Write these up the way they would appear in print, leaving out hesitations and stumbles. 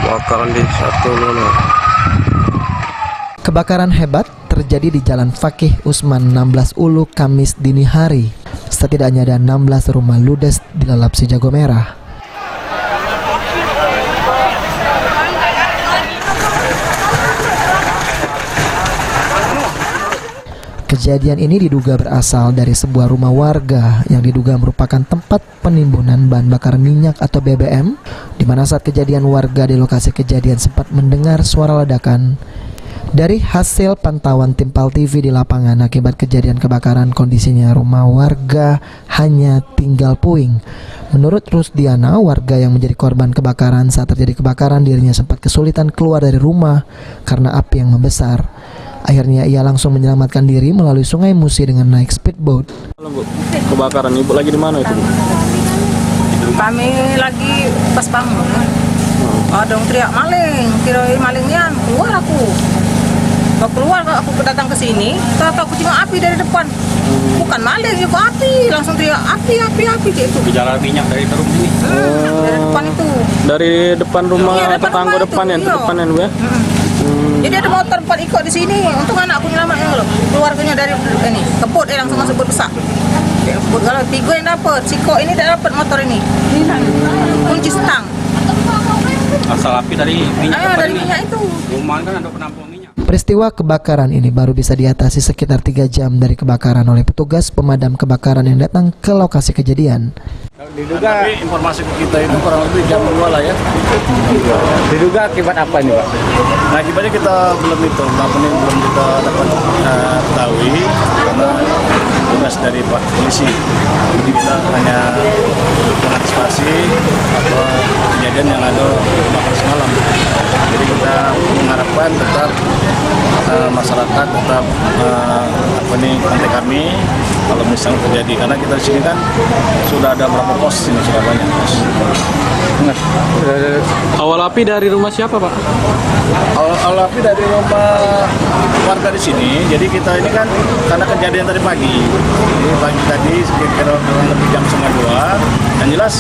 Kebakaran di satu Lono. Kebakaran hebat terjadi di Jalan Fakih Usman 16 Ulu Kamis dini hari. Setidaknya ada 16 rumah ludes dilalap si jago merah. Kejadian ini diduga berasal dari sebuah rumah warga yang diduga merupakan tempat penimbunan bahan bakar minyak atau BBM, di mana saat kejadian warga di lokasi kejadian sempat mendengar suara ledakan. Dari hasil pantauan tim PAL TV di lapangan akibat kejadian kebakaran, kondisinya rumah warga hanya tinggal puing. Menurut Rusdiana, warga yang menjadi korban kebakaran, saat terjadi kebakaran dirinya sempat kesulitan keluar dari rumah karena api yang membesar. Akhirnya ia langsung menyelamatkan diri melalui Sungai Musi dengan naik speedboat. Kebakaran Ibu lagi di mana itu? Kami lagi pas bangun. Ada teriak maling, kira malingnya keluar aku. Kalau keluar aku datang ke sini, aku cuma api dari depan. Bukan maling, itu api. Langsung teriak api gitu. Gejala minyak dari rumah ini. Dari depan itu. Dari depan rumah tetangga depan ya, depan Bu ya. Jadi ada motor 4 ikut di sini. Untung anakku nyelamatnya loh. Keluarganya dari ini kebut langsung masuk bot besar. Kebut kalau 3 yang dapat, Siko ini tidak dapat motor ini. Kunci stang. Asal api dari minyak. Dari minyak itu. Rumah kan ada penampung minyak. Peristiwa kebakaran ini baru bisa diatasi sekitar 3 jam dari kebakaran oleh petugas pemadam kebakaran yang datang ke lokasi kejadian. Diduga, tapi informasi ke kita itu kurang lebih jam 2 lah ya. Diduga akibat apa ini, Pak? Nah, akibatnya kita belum kita dapat ketahui karena tugas dari Pak Polisi. Jadi kita hanya mengantisipasi atau kejadian yang ada kebakaran semalam. Jadi kita mengharapkan tetap masyarakat tetap kontak kami kalau misalnya terjadi, karena kita di sini kan sudah ada berapa pos ini, sudah banyak pos. Awal api dari rumah siapa, Pak? Awal api dari rumah warga di sini. Jadi kita ini kan karena kejadian tadi pagi. Jadi pagi tadi sekitar lebih jam 1:30. Dan jelas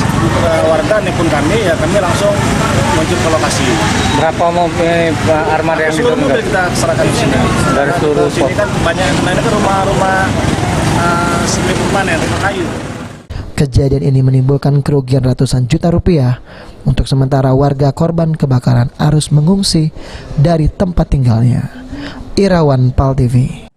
warga nelpon kami, ya kami langsung muncul ke lokasi. Berapa mobil armada yang seluruh mobil kita serahkan di sini. Dari seluruh sini kan banyak, nah ini kan rumah-rumah semi permanen, rumah kayu. Kejadian ini menimbulkan kerugian ratusan juta rupiah. Untuk sementara warga korban kebakaran harus mengungsi dari tempat tinggalnya. Irawan PAL TV.